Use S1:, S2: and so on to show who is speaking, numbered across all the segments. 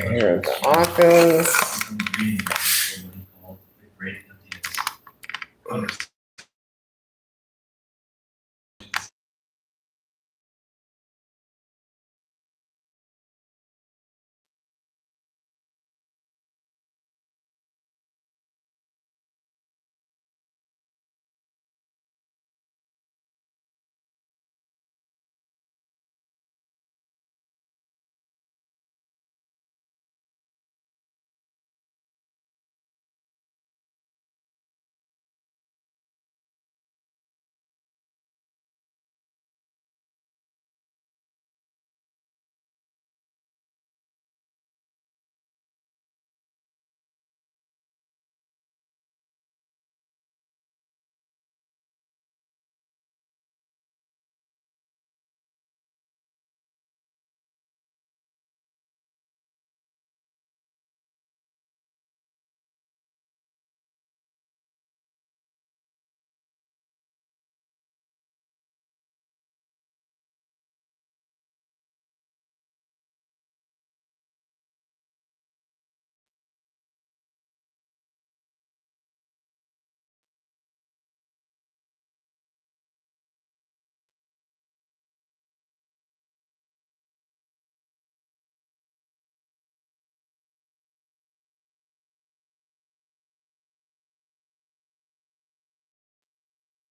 S1: here at the office.
S2: From reading what he called the great emptiness.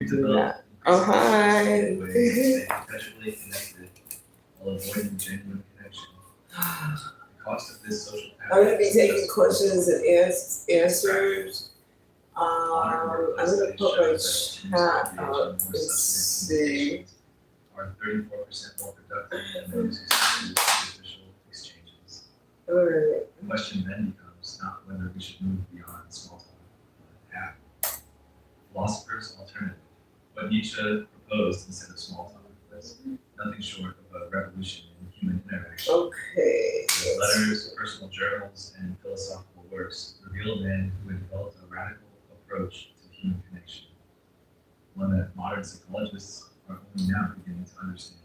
S1: Do that. Oh, hi.
S2: Perpetually connected while avoiding genuine connection. The cost of this social pattern.
S1: I'm gonna be taking questions and answers. I'm gonna put my chat up and see.
S2: Are 34% more productive than those who use superficial exchanges.
S1: Alright.
S2: The question then becomes not whether we should move beyond small talk, but how. Philosophers' alternative. What Nietzsche proposed instead of small talk was nothing short of a revolution in human interaction.
S1: Okay.
S2: His letters, personal journals, and philosophical works reveal a man who had developed a radical approach to human connection, one that modern psychologists are only now beginning to understand.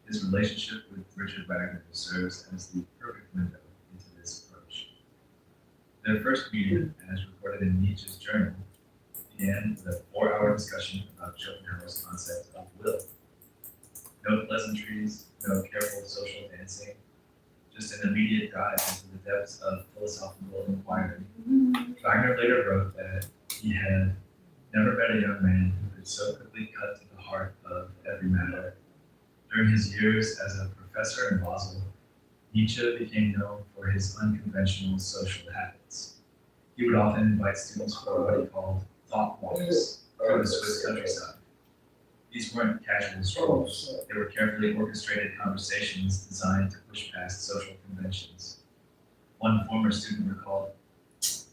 S2: His relationship with Richard Wagner serves as the perfect window into this approach. Their first meeting, as recorded in Nietzsche's journal, began with a 4-hour discussion about Schopenhauer's concept of will. No pleasantries, no careful social dancing, just an immediate dive into the depths of philosophical inquiry. Wagner later wrote that he had never met a young man who could so quickly cut to the heart of every matter. During his years as a professor in Basel, Nietzsche became known for his unconventional social habits. He would often invite students for what he called thought walks through the Swiss countryside. These weren't casual strolls. They were carefully orchestrated conversations designed to push past social conventions. One former student recalled,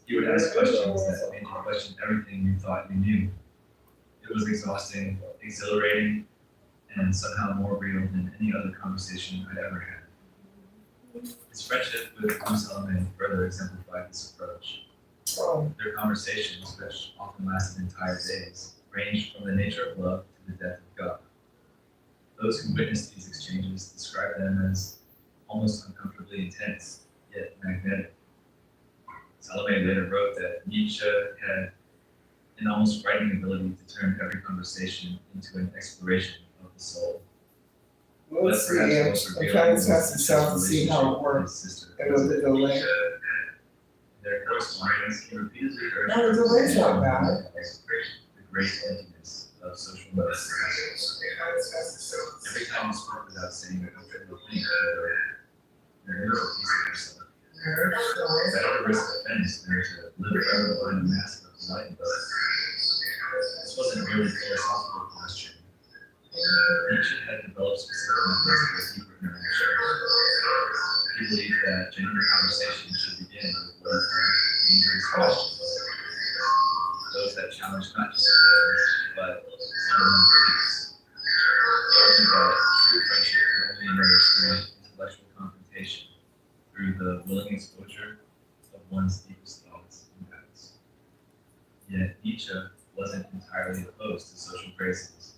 S2: he would ask questions that made you question everything you thought you knew. It was exhausting, exhilarating, and somehow more real than any other conversation I'd ever had. His friendship with Salome further exemplified this approach. Their conversations, which often lasted entire days, ranged from the nature of love to the death of God. Those who witnessed these exchanges described them as almost uncomfortably intense, yet magnetic. Salome later wrote that Nietzsche had an almost frightening ability to turn every conversation into an exploration of the soul.
S1: Let's see. I'm trying to test this out to see how it works. And with the delay.
S2: Their correspondence, he repeatedly urged
S1: Oh, the delay's not bad.
S2: the great emptiness of social media. Every time you spoke without saying a comfortable thing, there is a piece of yourself. Better risk offense than to live forever behind a mask of enlightenment. This wasn't merely a philosophical question. Nietzsche had developed specific methods for deeper interaction. He believed that genuine conversation should begin with what he called dangerous questions. Those that challenge not just opinions, but fundamental beliefs. He argued that true friendship can only emerge through intellectual confrontation, through the willing exposure of one's deepest thoughts and doubts. Yet Nietzsche wasn't entirely opposed to social graces.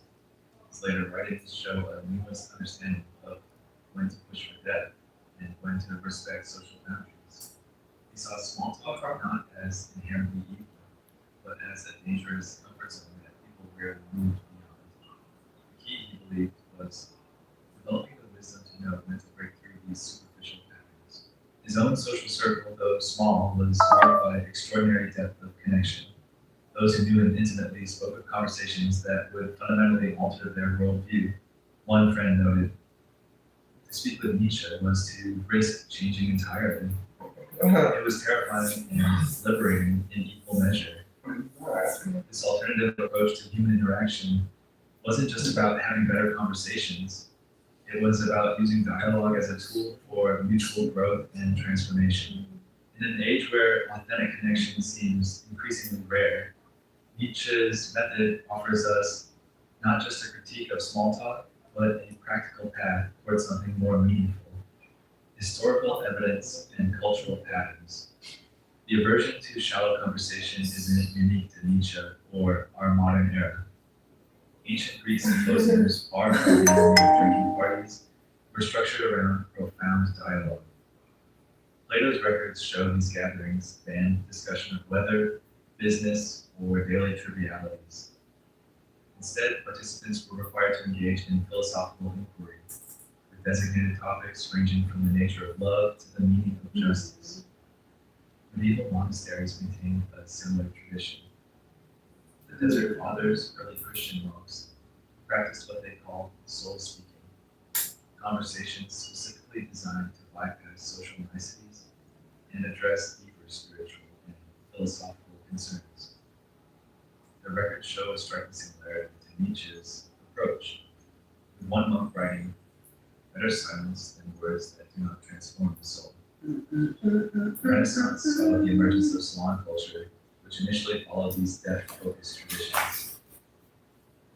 S2: His later writings show a nuanced understanding of when to push for depth and when to respect social boundaries. He saw small talk not as inherently evil, but as a dangerous comfort zone that people rarely moved beyond. The key, he believed, was developing the wisdom to know when to break through these superficial patterns. His own social circle, though small, was marked by extraordinary depth of connection. Those who knew him intimately spoke of conversations that would fundamentally alter their worldview. One friend noted, to speak with Nietzsche was to risk changing entirely. It was terrifying and liberating in equal measure. This alternative approach to human interaction wasn't just about having better conversations. It was about using dialogue as a tool for mutual growth and transformation. In an age where authentic connection seems increasingly rare, Nietzsche's method offers us not just a critique of small talk, but a practical path towards something more meaningful. Historical evidence and cultural patterns. The aversion to shallow conversation isn't unique to Nietzsche or our modern era. Ancient Greek symposiums, far from being mere drinking parties, were structured around profound dialogue. Plato's records show these gatherings spanned discussion of weather, business, or daily trivialities. Instead, participants were required to engage in philosophical inquiry, with designated topics ranging from the nature of love to the meaning of justice. Medieval monasteries maintained a similar tradition. The Desert Fathers, early Christian monks, practiced what they called soul speaking, conversations specifically designed to bypass social niceties and address deeper spiritual and philosophical concerns. The records show a striking similarity to Nietzsche's approach, with one monk writing, "Better silence than words that do not transform the soul." The Renaissance saw the emergence of salon culture, which initially followed these depth-focused traditions.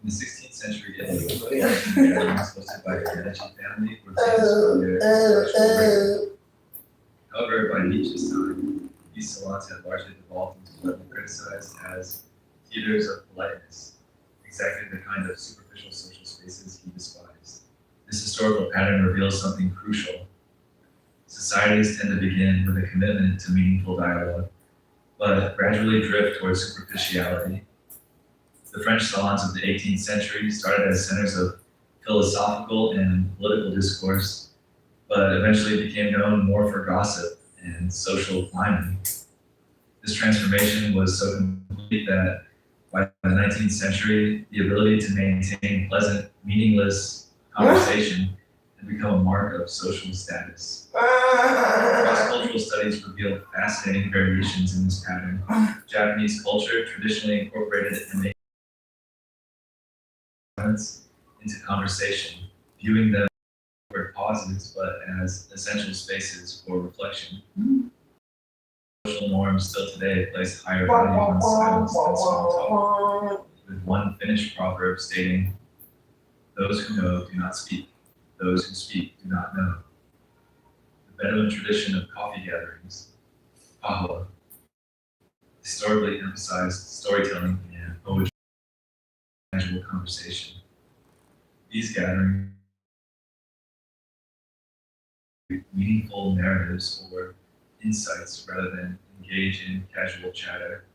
S2: In the 16th century Italy, gatherings hosted by the Medici family were famous for their intellectual rigor. However, by Nietzsche's time, these salons had largely devolved into what we criticized as theaters of politeness, exactly the kind of superficial social spaces he despised. This historical pattern reveals something crucial. Societies tend to begin with a commitment to meaningful dialogue, but gradually drift towards superficiality. The French salons of the 18th century started as centers of philosophical and political discourse, but eventually became known more for gossip and social climbing. This transformation was so complete that by the 19th century, the ability to maintain pleasant, meaningless conversation had become a mark of social status. Cross-cultural studies revealed fascinating variations in this pattern. Japanese culture traditionally incorporated silence into conversation, viewing them as awkward pauses but as essential spaces for reflection. Social norms still today place higher value on silence than small talk, with one Finnish proverb stating, "Those who know do not speak, those who speak do not know." The Bedouin tradition of coffee gatherings, kahwa, historically emphasized storytelling and poetry and casual conversation. These gatherings meaningful narratives or insights rather than engage in casual chatter.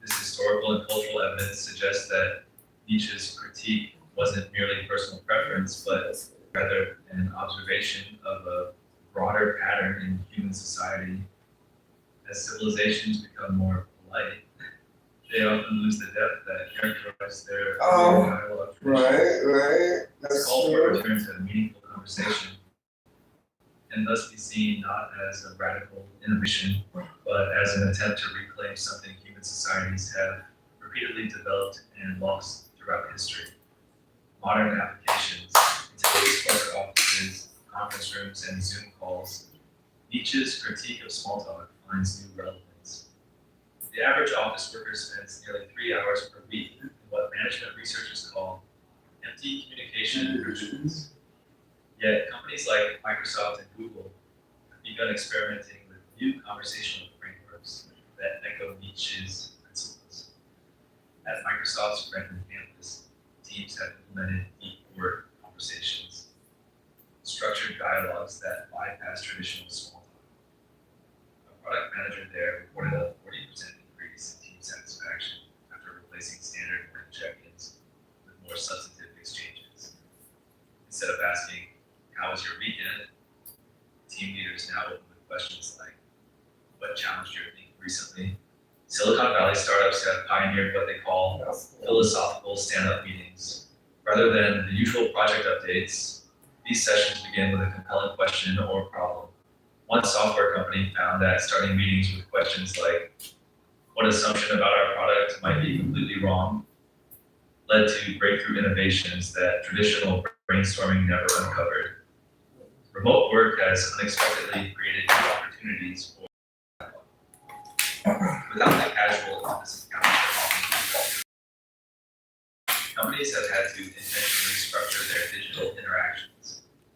S2: This historical and cultural evidence suggests that Nietzsche's critique wasn't merely personal preference, but rather an observation of a broader pattern in human society. As civilizations become more polite, they often lose the depth that characterized their dialogue traditions.
S1: Right.
S2: This calls for a return to a meaningful conversation, and thus be seen not as a radical innovation, but as an attempt to reclaim something human societies have repeatedly developed and lost throughout history. Modern applications in today's corporate offices, conference rooms, and Zoom calls, Nietzsche's critique of small talk finds new relevance. The average office worker spends nearly 3 hours per week in what management researchers call empty communication rituals. Yet companies like Microsoft and Google have begun experimenting with new conversational frameworks that echo Nietzsche's principles. At Microsoft's Redmond campus, teams have implemented deep work conversations, structured dialogues that bypass as traditional small talk. A product manager there reported a 40% increase in team satisfaction after replacing standard morning check-ins with more substantive exchanges. Instead of asking, "How was your weekend?" team leaders now open with questions like, "What challenged your thinking recently?" Silicon Valley startups have pioneered what they call philosophical stand-up meetings. Rather than the usual project updates, these sessions begin with a compelling question or problem. One software company found that starting meetings with questions like, "What assumption about our product might be completely wrong?" led to breakthrough innovations that traditional brainstorming never uncovered. Remote work has unexpectedly created new opportunities for without the casual office encounters. Companies have had to intentionally structure their digital interactions.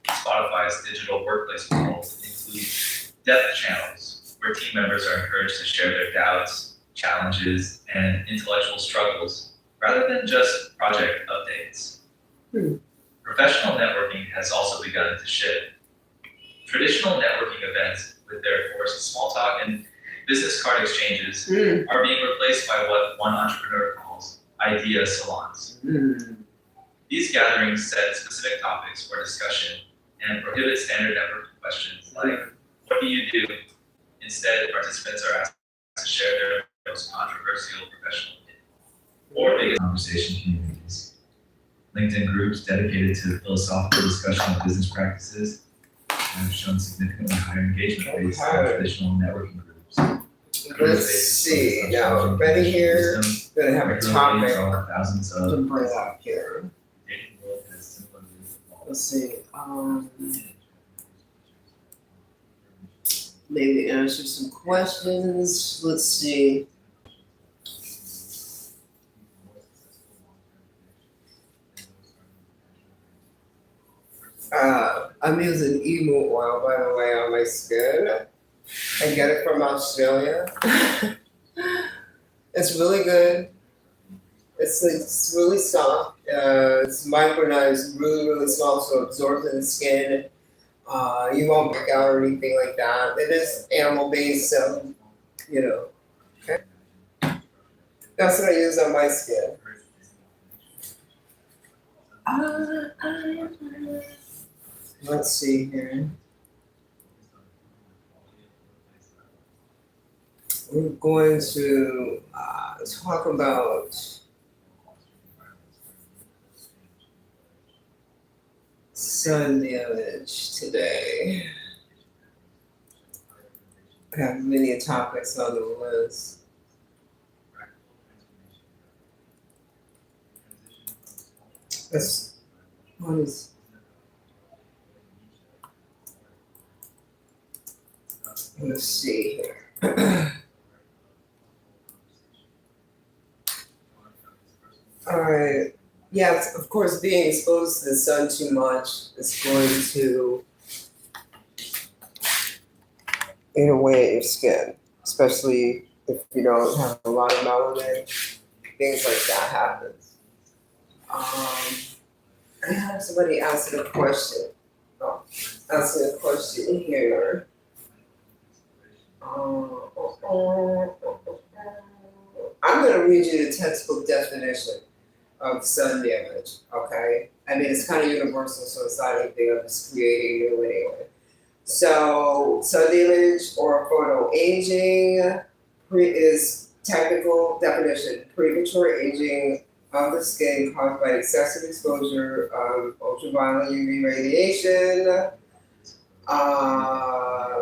S2: Spotify's digital workplace model includes depth channels, where team members are encouraged to share their doubts, challenges, and intellectual struggles, rather than just project updates. Professional networking has also begun to shift. Traditional networking events, with their forced small talk and business card exchanges, are being replaced by what one entrepreneur calls idea salons. These gatherings set specific topics for discussion and prohibit standard networking questions like, "What do you do?" Instead, participants are asked to share their most controversial professional opinion or biggest conversation communities. LinkedIn groups dedicated to philosophical discussion of business practices have shown significantly higher engagement rates than traditional networking groups.
S1: Let's see, now, ready here, gonna have a topic
S2: Thousands
S1: to
S2: of
S1: bring up here.
S2: dating world has similar rules of law.
S1: Let's see, maybe answer some questions, let's see. I'm using emu oil, by the way, on my skin. I get it from Australia. It's really good. It's really soft. It's micronized, really small, so it absorbs in the skin. You won't break out or anything like that. It is animal based, so Okay. That's what I use on my skin. Let's see here. We're going to talk about sun damage today. I have many topics on the list. Let's see here. All right. Yes, of course, being exposed to the sun too much is going to eat away at your skin, especially if you don't have a lot of melanin. Things like that happens. I have somebody asking a question. Asking a question here. I'm going to read you the textbook definition of sun damage, okay? I mean, it's kind of universal, so it's not anything I'm just creating new anyway. So, sun damage or photoaging is technical definition, premature aging of the skin caused by excessive exposure of ultraviolet UV radiation.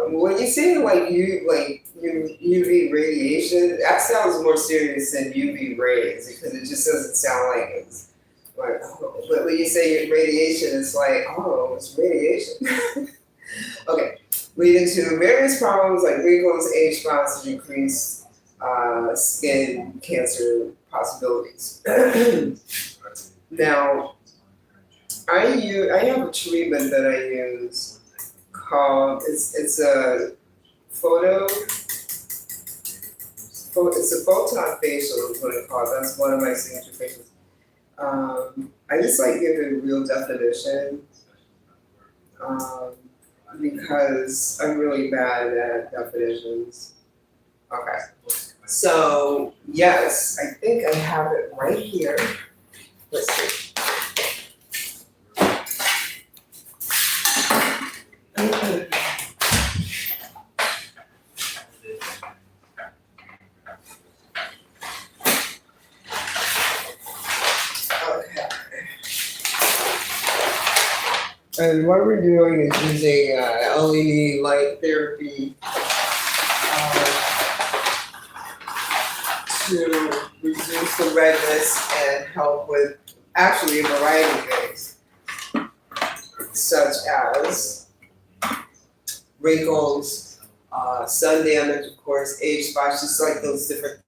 S1: When you say UV radiation, that sounds more serious than UV rays because it just doesn't sound like it's like. But when you say radiation, it's like, oh, it's radiation. Okay, leading to various problems like wrinkles, age spots, and increased skin cancer possibilities. Now, I have a treatment that I use called it's a photon facial is what it's called. That's one of my signature facials. I just like give it a real definition. because I'm really bad at definitions. Okay. So, yes, I think I have it right here. Let's see. Okay. And what we're doing is using LED light therapy to reduce the redness and help with actually a variety of things, such as wrinkles, sun damage, of course, age spots, just like those different.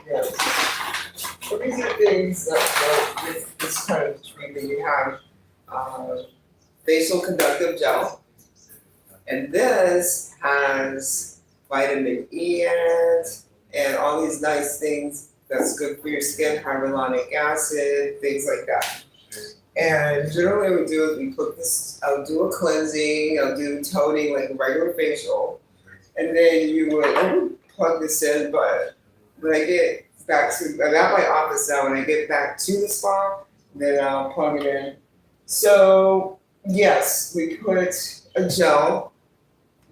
S1: Yes. So these are things that this kind of treatment you have. Facial conductive gel, and this has vitamin E in it, and all these nice things that's good for your skin, hyaluronic acid, things like that. And generally what we do is we put this, I'll do a cleansing, I'll do toning like a regular facial, and then I would plug this in, but when I get back to, I'm at my office now, when I get back to the spa, then I'll plug it in. So, yes, we put a gel,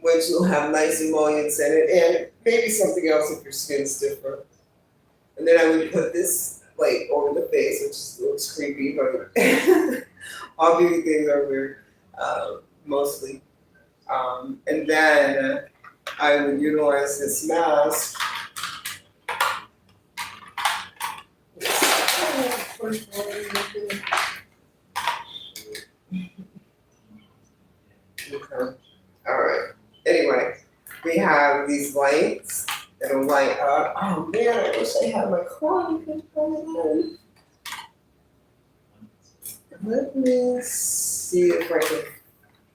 S1: which will have nice emollients in it, and maybe something else if your skin's different. And then I would put this like over the face, which looks creepy, but all beauty things are weird, mostly. And then I would utilize this mask. Okay. All right. Anyway, we have these lights that'll light up. Oh man, I wish I had my cord. You could put it in. Let me see if I can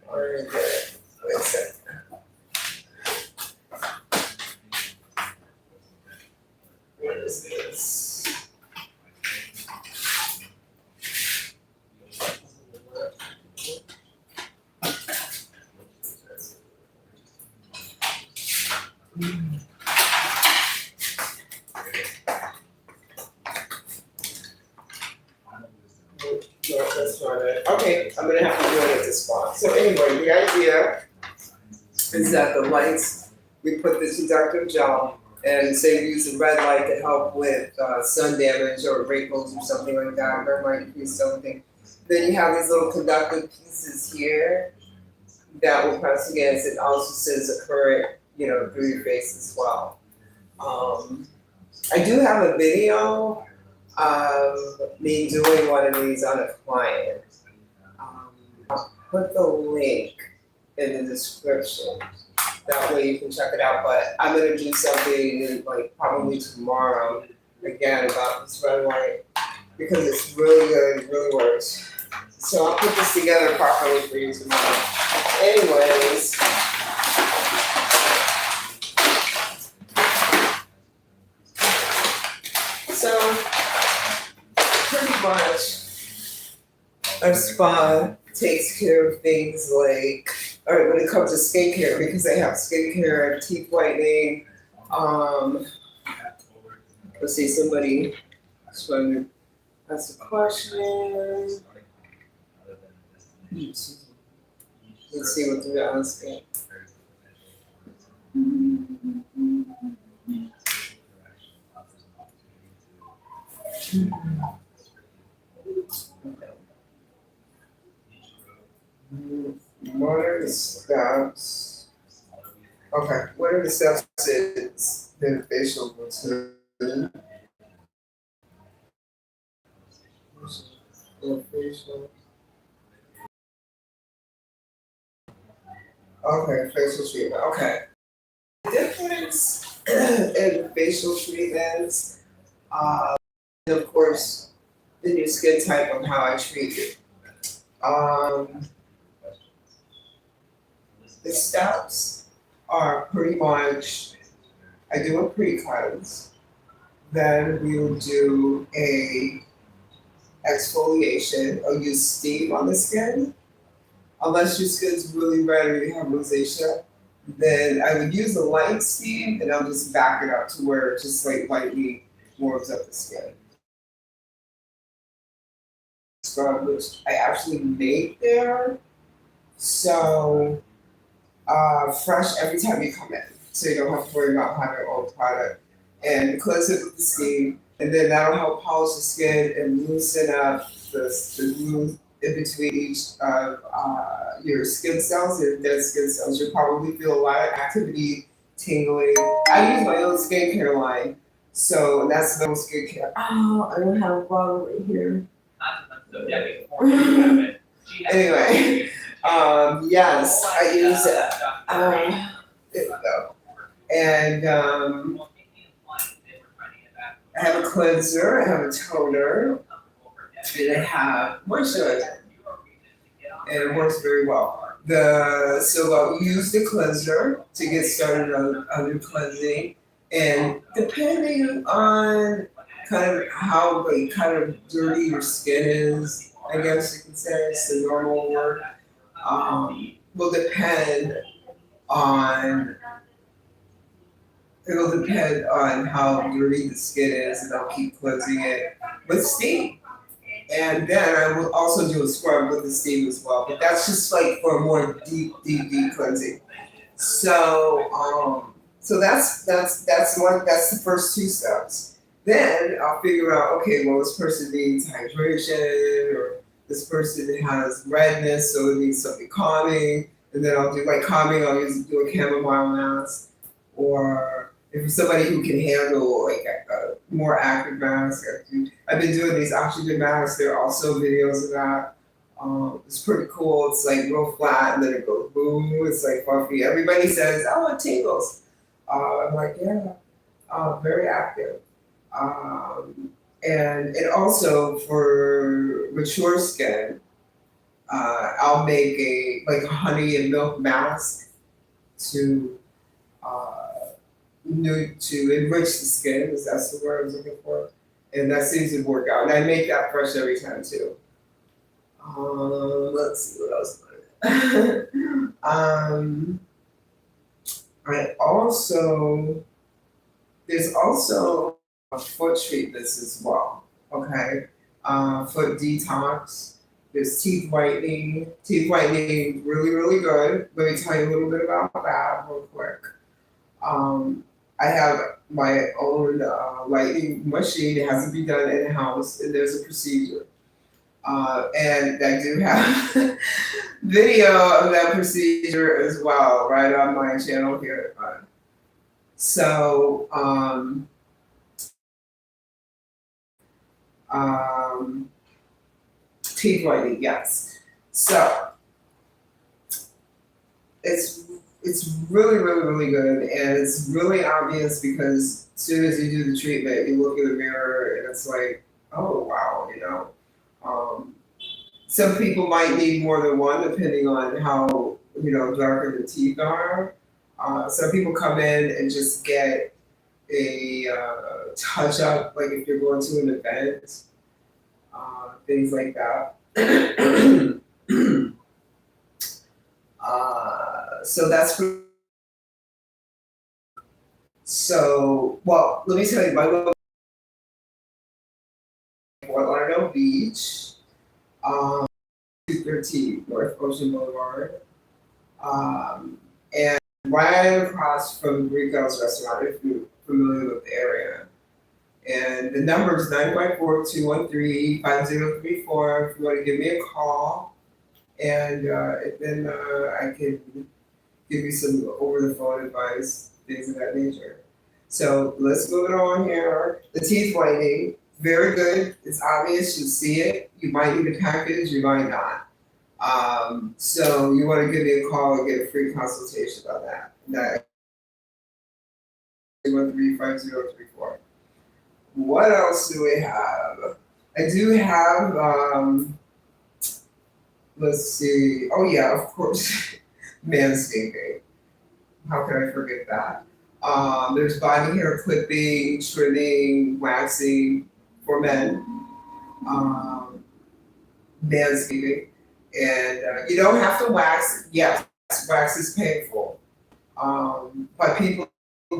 S1: find it. Wait a second. What is this? No, that's not it. Okay, I'm gonna have to do it at this spot. So anyway, the idea is that the lights, we put this conductive gel, and say we use the red light to help with sun damage or wrinkles or something like that, or might be something. Then you have these little conductive pieces here that will press against it. Also sends a current, through your face as well. I do have a video of me doing one of these on a client. I'll put the link in the description. That way you can check it out. But I'm gonna do something like probably tomorrow again about this red light because it's really good, it really works. So I'll put this together properly for you tomorrow. Anyways. So pretty much a spa takes care of things like, or when it comes to skincare, because they have skincare, teeth whitening. Let's see, somebody is trying to ask a question. Let's see what they're asking. What are the steps? Okay, what are the steps in the facial routine? Okay, facial treatment. Okay. The difference in facial treatments, and of course, the new skin type of how I treat it. The steps are pretty much, I do a pre-cleanse, then we will do a exfoliation or use steam on the skin. Unless your skin's really red or you have rosacea, then I would use a light steam and I'll just back it up to where it just like lightly warms up the skin. Scrub, which I actually make there. So fresh every time you come in. So you don't have to worry about having old product. And cleanse it with the steam. And then that'll help polish the skin and loosen up the glue in between each of your skin cells, your dead skin cells. You'll probably feel a lot of activity, tingling. I use my own skincare line. So that's my own skincare. Oh, I don't have a bottle right here. Anyway, yes, I use it. There we go. And I have a cleanser, I have a toner, and I have moisturizer. And it works very well. So I'll use the cleanser to get started on your cleansing. And depending on kind of how like kind of dirty your skin is, I guess you can say it's the normal word, will depend on it'll depend on how dirty the skin is, and I'll keep cleansing it with steam. And then I will also do a scrub with the steam as well. But that's just like for a more deep cleansing. So that's the first two steps. Then I'll figure out, okay, well, this person needs hydration, or this person has redness, so it needs something calming. And then I'll do like calming, I'll do a chamomile mask, or if it's somebody who can handle like a more active mask. I've been doing these oxygen masks. There are also videos of that. It's pretty cool. It's like real flat, and then it goes boom. It's like fluffy. Everybody says, "Oh, it tingles." I'm like, yeah, very active. And also for mature skin, I'll make a honey and milk mask to to enrich the skin, because that's the word I was looking for. And that seems to work out. And I make that fresh every time too. Let's see what else. I also there's also foot treatments as well. Okay, foot detox. There's teeth whitening. Teeth whitening, really good. Let me tell you a little bit about that real quick. I have my own whitening machine. It has to be done in house, and there's a procedure. And I do have video of that procedure as well, right on my channel here. So, teeth whitening, yes. So it's really good, and it's really obvious because as soon as you do the treatment, you look in the mirror and it's like, oh wow, you know. Some people might need more than one depending on how darker the teeth are. Some people come in and just get a touch up, like if you're going to an event, things like that. So that's well. Let me tell you, my little Fort Lauderdale Beach, 213 North Ocean Boulevard, and right across from Greek Girls Restaurant, if you're familiar with the area. And the number is 954-213-5034 if you want to give me a call. And then I can give you some over the phone advice, things of that nature. So let's move it on here. The teeth whitening, very good. It's obvious, you see it. You might need a package, you might not. So you want to give me a call and get a free consultation on that. 954-213-5034. What else do we have? I do have, let's see. Oh yeah, of course, Manscaping. how can I forget that? There's body hair clipping, trimming, waxing for men, manscaping, and you don't have to wax. Yes, wax is painful, but people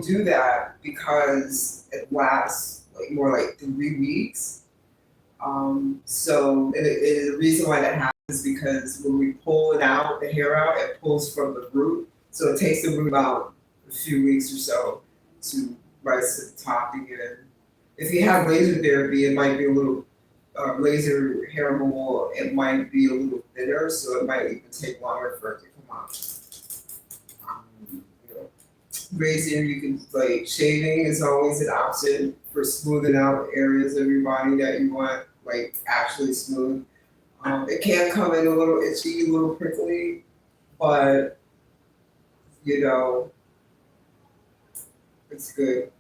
S1: do that because it lasts like more like 3 weeks. And the reason why that happens is because when we pull it out, the hair out, it pulls from the root. So it takes the root about a few weeks or so to rise to the top again. If you have laser therapy, it might be a little laser hair removal. It might be a little thinner, so it might even take longer for it to come out. You know, razor, you can like shaving is always an option for smoothing out areas of your body that you want like actually smooth. It can come in a little itchy, a little prickly, but you know, it's good.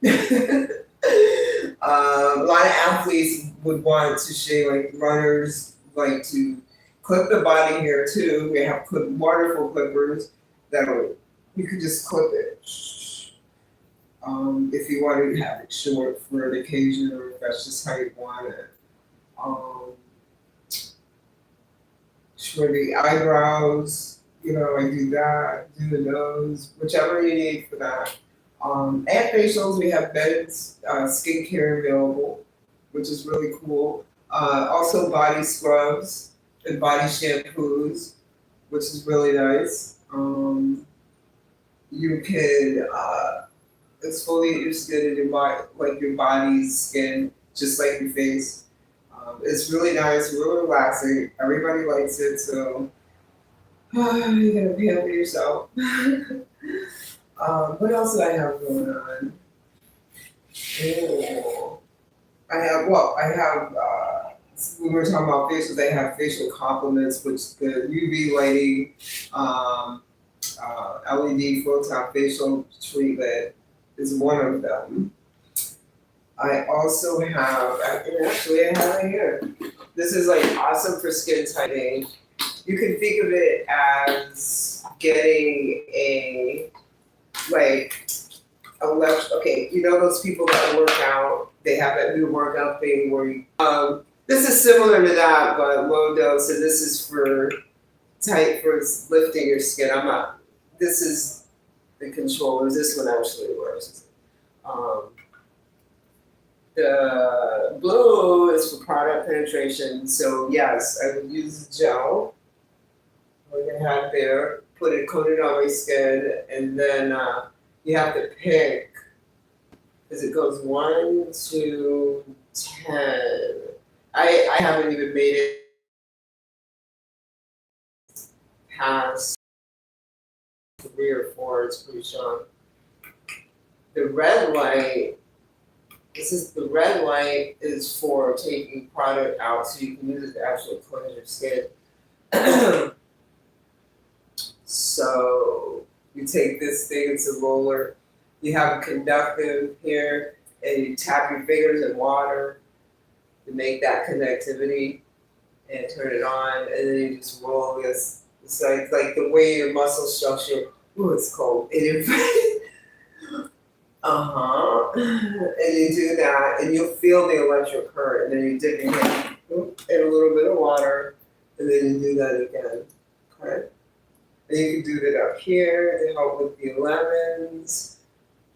S1: A lot of athletes would want to shave, like runners like to clip the body hair too. We have wonderful clippers that'll, you can just clip it. If you want to have it short for an occasion or if that's just how you want it. For the eyebrows, you know, I do that, do the nose, whichever you need for that. And facials, we have men's skincare available, which is really cool. Also body scrubs and body shampoos, which is really nice. You can exfoliate your skin and your body, like your body's skin, just like your face. It's really nice, really relaxing. Everybody likes it, so you're gonna pamper yourself. What else do I have going on? Oh, I have, when we were talking about facials, I have facial complements, which the UV lighting, LED photon facial treatment is one of them. I also have, actually I have it here. This is like awesome for skin tightening. You can think of it as getting okay, you know those people that work out, they have that new workout thing where you, this is similar to that, but low dose, and this is for lifting your skin. This is the controllers, this one actually works. The blue is for product penetration, so yes, I would use the gel, like I have there, coat it on my skin, and then you have to pick, because it goes 1 to 10. I haven't even made it past 3 or 4, it's pretty strong. The red light, the red light is for taking product out so you can use it to actually cleanse your skin. So you take this thing, it's a roller, you have a conductive here, and you tap your fingers in water to make that connectivity and turn it on, and then you just roll this. It's like the way your muscle structure, ooh, it's cold. And you do that, and you'll feel the electric current, and then you dip your hand in a little bit of water, and then you do that again. Okay? And you can do that up here to help with the 11s.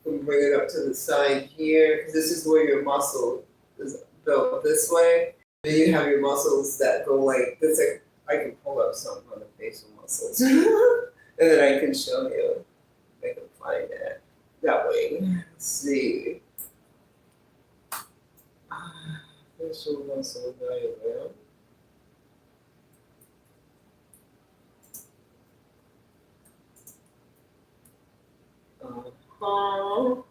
S1: You can bring it up to the side here, because this is where your muscle is built this way. Then you have your muscles that go like this. I can pull up something on the facial muscles, and then I can show you. I can find it that way. Let's see. Facial muscle diagram. We'll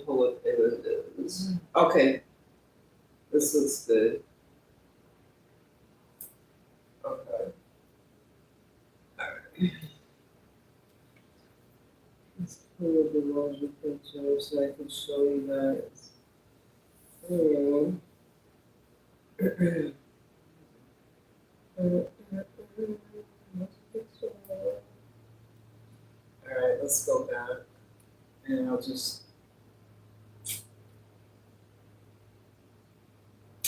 S1: pull up images. Okay, this looks good. Okay. Alright. Let's pull up the larger picture so I can show you guys. Alright, let's go back. And I'll just,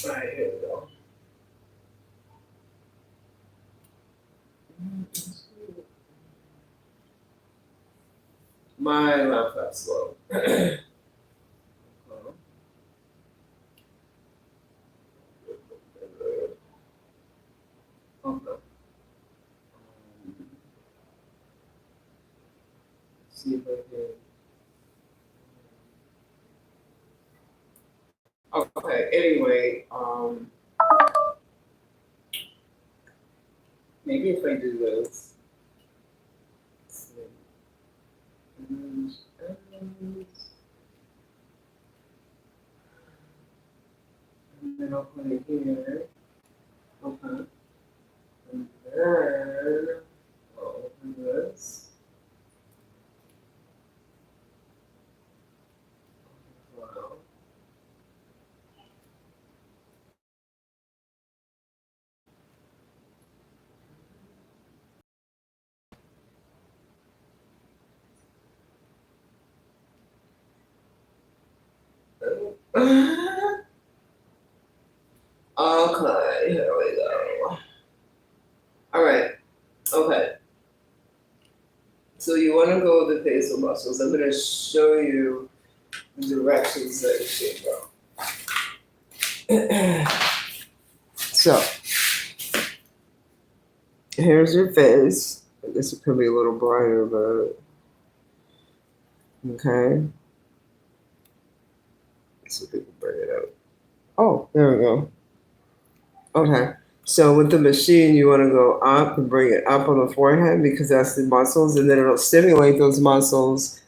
S1: all right, here we go. My laptop's slow. Okay. See if I can. Okay, anyway, maybe if I do this. Let's see. And then I'll put it here. Okay. And then I'll open this. Wow. Okay, here we go. All right. Okay. So you want to go with the facial muscles. I'm going to show you the directions that you should go. So here's your face. I guess it could be a little brighter, but okay. Let's see if we can bring it out. Oh, there we go. Okay. So with the machine, you want to go up and bring it up on the forehead because that's the muscles, and then it'll stimulate those muscles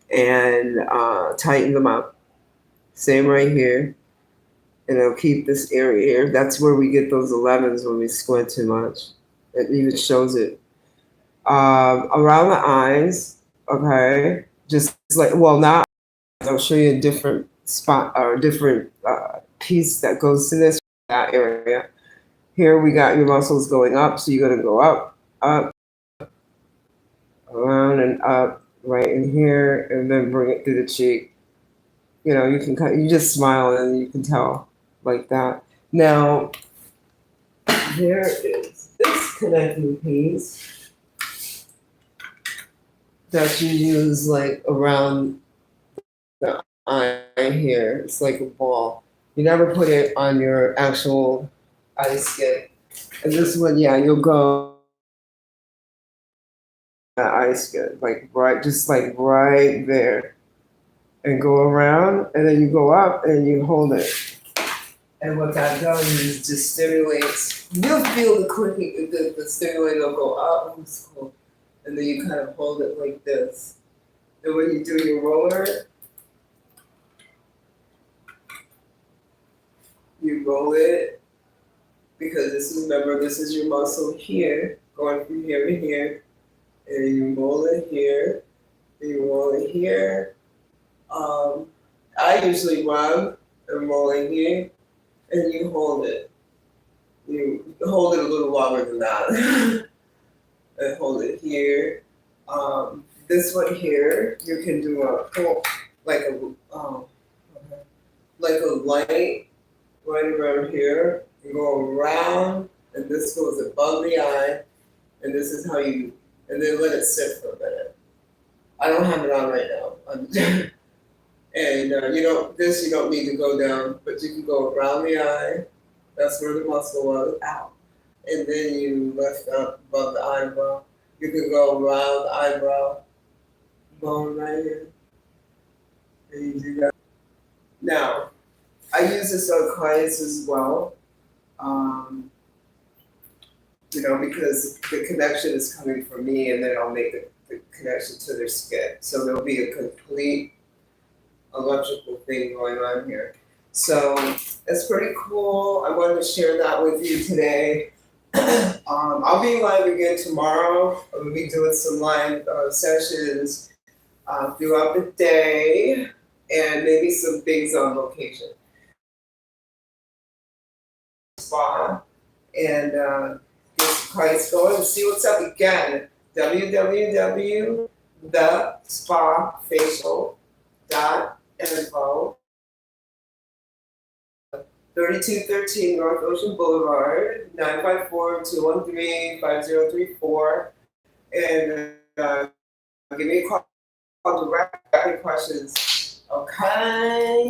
S1: and tighten them up. Same right here. And it'll keep this area here. That's where we get those 11s when we squint too much. It even shows it. Around the eyes, okay? Just like, well, now I'll show you a different spot or a different piece that goes to that area. Here we got your muscles going up, so you're gonna go up, up, around and up, right in here, and then bring it through the cheek. You know, you just smile and you can tell like that. Now, there is this connecting piece that you use like around the eye here. It's like a ball. You never put it on your actual eye skin. And this one, yeah, you'll go eye skin, like just right there, and go around, and then you go up and you hold it. And what that does is just stimulates. You'll feel the clicking, the stimulator will go up, and then you kind of hold it like this. And when you do your roller, you roll it because this is your muscle here, going from here to here, and you roll it here, and you roll it here. I usually rub and roll it here, and you hold it. You hold it a little longer than that, and hold it here. This one here, you can do like a light right around here. You go around, and this goes above the eye, and this is how you, and then let it sit for a minute. I don't have it on right now. And you don't need to go down, but you can go around the eye. That's where the muscle was, out. And then you lift up above the eyebrow. You can go around the eyebrow, going right here. And you do that. Now, I use this on clients as well. Because the connection is coming from me, and then I'll make the connection to their skin. So there'll be a complete electrical thing going on here. So it's pretty cool. I wanted to share that with you today. I'll be live again tomorrow. We'll be doing some live sessions throughout the day, and maybe some things on location. Spa and get some price going and see what's up again. www.manscaping the spa facial .info, 3213 North Ocean Boulevard, 954-213-5034. And give me a call direct any questions. Okay.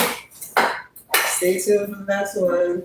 S1: Stay tuned for the next one.